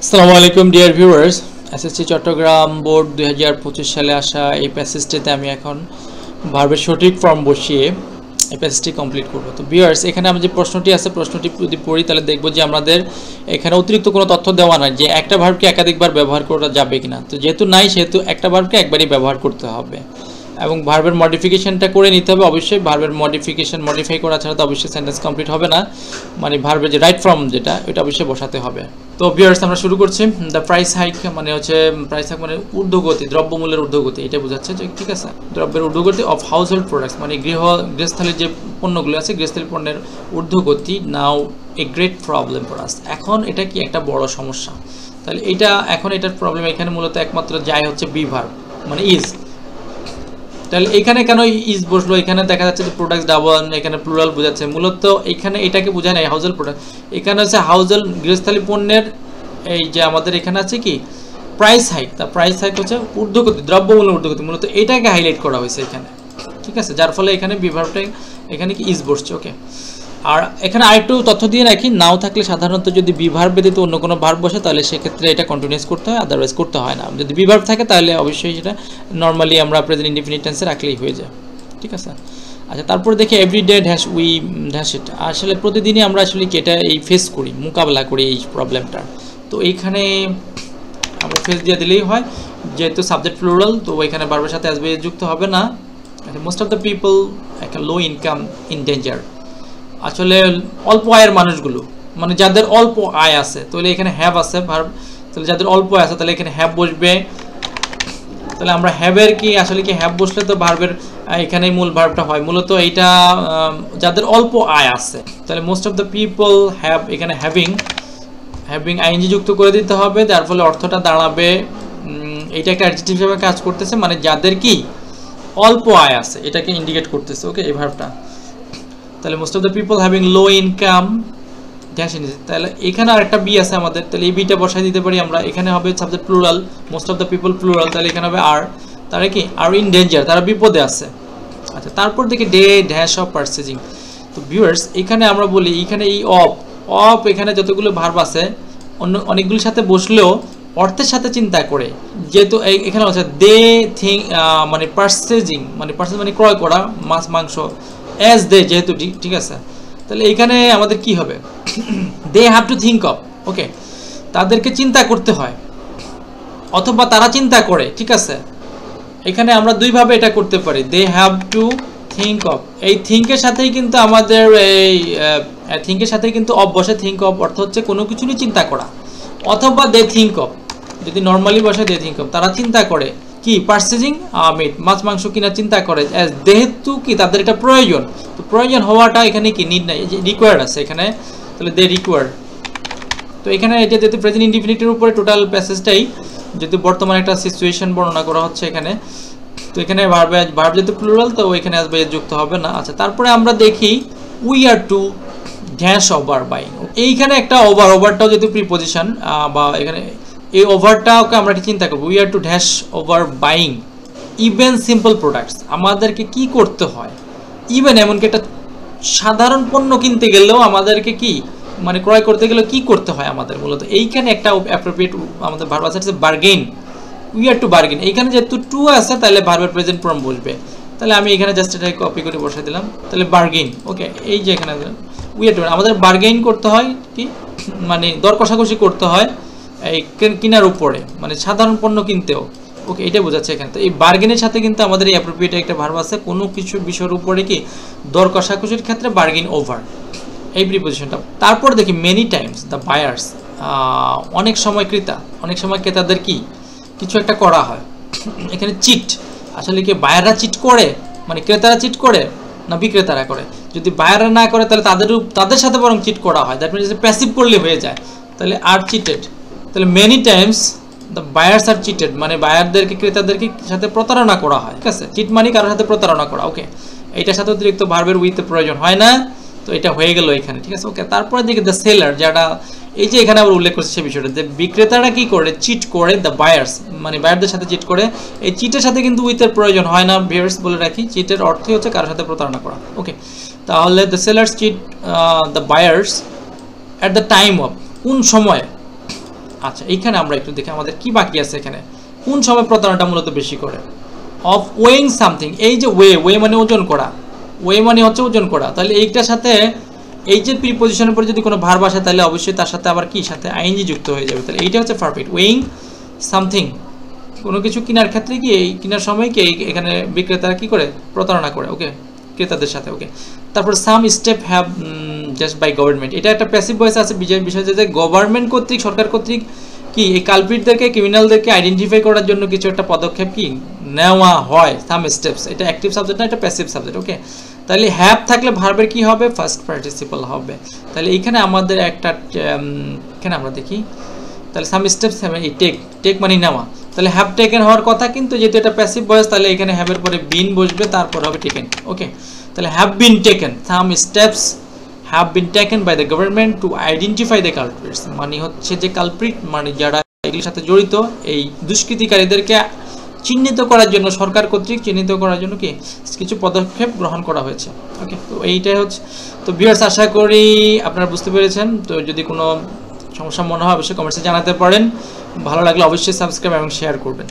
আসসালামু আলাইকুম dear viewers, SSC Chittagong board 2025 সালে আসা এই প্যাসেজটিতে আমি এখন ভার্বের সঠিক ফর্ম বসিয়ে এই প্যাসেজটি কমপ্লিট করব। তো ভিউয়ার্স, এখানে আমি যে প্রশ্নটি আছে প্রশ্নটি যদি পড়ি তাহলে দেখব যে আমাদের এখানে অতিরিক্ত কোনো তথ্য দেওয়া নাই যে একটা ভার্বকে একাধিকবার ব্যবহার করা যাবে কিনা। তো যেহেতু নাই সেহেতু একটা ভার্বকে একবারই ব্যবহার করতে হবে এবং ভার্বের মডিফিকেশনটা করে নিতে হবে। অবশ্যই ভার্বের মডিফাই করা ছাড়া তো অবশ্যই সেন্টেন্স কমপ্লিট হবে না, মানে ভার্বের যে রাইট ফর্ম যেটা ওটা অবশ্যই বসাতে হবে। তো ভিউয়ার্স, আমরা শুরু করছি। দ্য প্রাইস হাইক মানে হচ্ছে প্রাইস হাইক মানে ঊর্ধ্বগতি, দ্রব্যমূল্যের ঊর্ধ্বগতি, এটা বোঝাচ্ছে যে ঠিক আছে। দ্রব্যের ঊর্ধ্বগতি অফ হাউস হোল্ড প্রোডাক্টস মানে গৃহস্থালির যে পণ্যগুলো আছে গৃহস্থালী পণ্যের ঊর্ধ্বগতি now a great problem for us. এখন এটা কি একটা বড় সমস্যা। তাহলে এটা এখন এটার প্রবলেম এখানে মূলত একমাত্র যাই হচ্ছে বি ভার্ব মানে ইজ। তাহলে এখানে কেন ইজ বসলো? এখানে দেখা যাচ্ছে যে প্রোডাক্টস ডাবল, এখানে প্লুরাল বোঝাচ্ছে। মূলত এখানে এটাকে বোঝায় না হাউজল প্রোডাক্ট, এখানে হচ্ছে হাউজল গৃহস্থালী পণ্যের এই যে আমাদের এখানে আছে কি প্রাইস হাইক। তা প্রাইস হাইক হচ্ছে ঊর্ধ্বগতি, দ্রব্যমূল্য ঊর্ধ্বগতি, মূলত এটাকে হাইলাইট করা হয়েছে এখানে, ঠিক আছে। যার ফলে এখানে বিভার্বটা এখানে কি ইজ বসছে। ওকে, আর এখানে আরেকটু তথ্য দিয়ে রাখি, নাও থাকলে সাধারণত যদি বিভার্ব ব্যতীত অন্য কোনো ভার্ব বসে তাহলে সেক্ষেত্রে এটা কন্টিনিউয়াস করতে হয়, আদারওয়াইজ করতে হয় না। যদি বিভার্ব থাকে তাহলে অবশ্যই সেটা নর্মালি আমরা প্রেজেন্ট ইনডিফিনিট টেন্সে রাখলেই হয়ে যায়, ঠিক আছে। আচ্ছা, তারপর দেখি everyday dash we dash eat. আসলে প্রতিদিনই আমরা আসলে কি এটা এই ফেস করি, মোকাবেলা করি এই প্রবলেমটা। তো এইখানে আমরা ফেস দিয়ে দিলেই হয়, যেহেতু সাবজেক্ট প্লুরাল তো এখানে ভার্বের সাথে আসবে, যুক্ত হবে না। মোস্ট অফ দ্য পিপল একটা লো ইনকাম ইন ডেঞ্জার। আসলে অল্প আয়ের মানুষগুলো মানে যাদের অল্প আয় আছে, তাহলে এখানে হ্যাভ আছে ভার্ব, তাহলে যাদের অল্প আয় আছে তাহলে এখানে হ্যাভ বসবে। তাহলে আমরা হ্যাভের কি আসলে কি হ্যাভ বসলে তো ভার্বের এখানে মূল ভার্বটা হয়, মূলত এইটা যাদের অল্প আয় আছে। তাহলে most of the people have, এখানে হ্যাভিং আইএনজি যুক্ত করে দিতে হবে, যার ফলে অর্থটা দাঁড়াবে এইটা একটা অ্যাডজেক্টিভ হিসেবে কাজ করতেছে, মানে যাদের কি অল্প আয় আছে এটাকে ইন্ডিকেট করতেছে। ওকে, এই ভার্বটা তাহলে most of the people having low income dash in. তাহলে এখানে আরেকটা বি আছে আমাদের, তাহলে এই বিটা বসাই দিতে পারি আমরা। এখানে হবে subject plural, most of the people plural, তাহলে এখানে হবে আর। তারা কি আর ইন ডেঞ্জার, তারা বিপদে আছে। আচ্ছা, তারপর দেখি ডে ড্যাশ অফ পারচেজিং। তো ভিউয়ার্স, এখানে আমরা বলি এখানে এই অফ এখানে যতগুলো ভার্ব আছে অনেকগুলোর সাথে বসলেও অর্থের সাথে চিন্তা করে, যেহেতু এখানে হচ্ছে দে থিঙ্ক মানে পারচেজিং মানে ক্রয় করা মাছ মাংস, অ্যাজ দে যেহেতু, ঠিক আছে। তাহলে এখানে আমাদের কি হবে, they have to think of. Okay, তাদেরকে চিন্তা করতে হয় অথবা তারা চিন্তা করে, ঠিক আছে। এখানে আমরা দুইভাবে এটা করতে পারি, they have to think of. এই থিঙ্কের সাথেই কিন্তু আমাদের এই থিঙ্কের সাথেই কিন্তু অফ বসে। থিঙ্ক অফ অর্থ হচ্ছে কোনো কিছু নিয়ে চিন্তা করা, অথবা দে থিঙ্ক অফ, যদি নর্মালি বসে দে থিঙ্ক অফ, তারা চিন্তা করে কি পারচেজিং মিট, মাছ মাংস কিনা চিন্তা করে, যেহেতু কি তাদের এটা প্রয়োজন। তো প্রয়োজন হওয়াটা এখানে কি নিড নাই, রিকোয়ার্ড আছে এখানে, তাহলে দে রিকোয়ার। তো এখানে এটা যেহেতু প্রেজেন্ট ইনডিফিনিটের উপরে টোটাল প্যাসেজটাই, যেহেতু বর্তমানে একটা সিচুয়েশন বর্ণনা করা হচ্ছে এখানে, তো এখানে ভার্ব যেহেতু প্লুরাল তো এখানে আসবে, যুক্ত হবে না। আচ্ছা, তারপরে আমরা দেখি we are to dash over buying. এইখানে একটা ওভারটাও যেহেতু প্রিপোজিশন বা এখানে এই ওভারটাকে আমরা কি চিন্তা করবো, we are to dash over buying even simple products. আমাদেরকে কি করতে হয়, ইভেন এমনকি একটা সাধারণ পণ্য কিনতে গেলেও আমাদেরকে কি মানে ক্রয় করতে গেলেও কি করতে হয় আমাদের, মূলত এইখানে একটা অ্যাপ্রোপ্রিয়েট আমাদের ভার্ব আছে bargain. We are to bargain, এইখানে যেহেতু টু আছে তাহলে ভার্বের প্রেজেন্ট ফর্ম বসবে। তাহলে আমি এখানে জাস্ট এটা কপি করে বসে দিলাম, তাহলে বার্গেইন। ওকে, এই যে এখানে উই আর টু আমাদের বার্গেইন করতে হয়, কি মানে দর কষাকষি করতে হয় এই কেনার উপরে, মানে সাধারণ পণ্য কিনতেও। ওকে, এটা বোঝাচ্ছে এখানে। তো এই বার্গেনের সাথে কিন্তু আমাদের এই অ্যাপ্রোপ্রিয়েট একটা ভার্ব আছে, কোনো কিছু বিষয়ের উপরে কি দর কষাকষির ক্ষেত্রে বার্গেন ওভার, এই প্রিপোজিশনটা। তারপর দেখি মেনি টাইমস দ্য বায়ার্স, অনেক সময় ক্রেতা, অনেক সময় ক্রেতাদের কি কিছু একটা করা হয়। এখানে চিট, আসলে কি বায়াররা চিট করে, মানে ক্রেতারা চিট করে না বিক্রেতারা করে? যদি বায়াররা না করে তাহলে তাদের সাথে বরং চিট করা হয়, দ্যাট মিনস প্যাসিভ করলে হয়ে যায়। তাহলে আর চিটেড, তাহলে many times the buyers are cheated মানে বায়ারদেরকে ক্রেতাদেরকে সাথে প্রতারণা করা হয়, ঠিক আছে। চিট মানে কারোর সাথে প্রতারণা করা। ওকে, এইটার সাথে অতিরিক্ত ভার্বের উইথের প্রয়োজন হয় না, তো এটা হয়ে গেল এখানে, ঠিক আছে। ওকে, তারপরে দেখি দ্য সেলার, যারা এই যে এখানে আবার উল্লেখ করছে সে বিষয়টা যে বিক্রেতারা কি করে চিট করে দ্য বায়ার্স মানে বায়ারদের সাথে চিট করে। এই চিটের সাথে কিন্তু উইথের প্রয়োজন হয় না, ভিউয়ার্স বলে রাখি, চিটের অর্থই হচ্ছে কারোর সাথে প্রতারণা করা। ওকে, তাহলে the sellers cheat the buyers at the time of, কোন সময় আচ্ছা, এইখানে আমরা একটু দেখি আমাদের কি বাকি আছে এখানে, কোন সময় প্রতারণাটা মূলত বেশি করে। অফ ওয়েইং সামথিং, এই যে ওয়ে মানে ওজন করা, ওয়ে মানে হচ্ছে ওজন করা, তাহলে এইটার সাথে এই যে প্রিপজিশনের পরে যদি কোনো ভার্ব আসে তাহলে অবশ্যই তার সাথে আবার কি সাথে আইএনজি যুক্ত হয়ে যাবে, তাহলে এইটা হচ্ছে পারফেক্ট। ওয়েইং সামথিং, কোনো কিছু কেনার ক্ষেত্রে কি এই কেনার সময় কি এখানে বিক্রেতারা কি করে প্রতারণা করে, ওকে, ক্রেতাদের সাথে, ওকে। তারপর some step have just by government, এটা একটা প্যাসিভ ভয়েস আছে, বিষয় যে গভর্নমেন্ট কর্তৃক, সরকার কর্তৃক কি এই কালপিটদেরকে, ক্রিমিনালদেরকে আইডেন্টিফাই করার জন্য কিছু একটা পদক্ষেপ কি নেওয়া হয়, সাম স্টেপস, এটা অ্যাক্টিভ সাবজেক্ট না, এটা প্যাসিভ সাবজেক্ট, ওকে। তাহলে হ্যাভ থাকলে ভার্বের কি হবে, ফার্স্ট পার্টিসিপল হবে। তাহলে এইখানে আমাদের একটা এখানে আমরা দেখি, তাহলে সাম স্টেপস হ্যাভ, এই টেক মানে নেওয়া, তাহলে হ্যাভ টেকেন হওয়ার কথা, কিন্তু যেহেতু এটা প্যাসিভ ভয়েস তাহলে এখানে হ্যাভের পরে বিন বসবে, তারপর হবে টেকেন, ওকে। তাহলে have been taken, some steps have been taken by the government to identify the culprits, মানে হচ্ছে যে কালপ্রিট মানে যারা এগুলির সাথে জড়িত, এই দুষ্কৃতিকারীদেরকে চিহ্নিত করার জন্য, সরকার কর্তৃক চিহ্নিত করার জন্য কি কিছু পদক্ষেপ গ্রহণ করা হয়েছে, ওকে। তো এইটাই হচ্ছে। তো ভিউয়ার্স, আশা করি আপনারা বুঝতে পেরেছেন। তো যদি কোনো সমস্যা মনে হয় অবশ্যই কমেন্টসে জানাতে পারেন, ভালো লাগলে অবশ্যই সাবস্ক্রাইব এবং শেয়ার করবেন।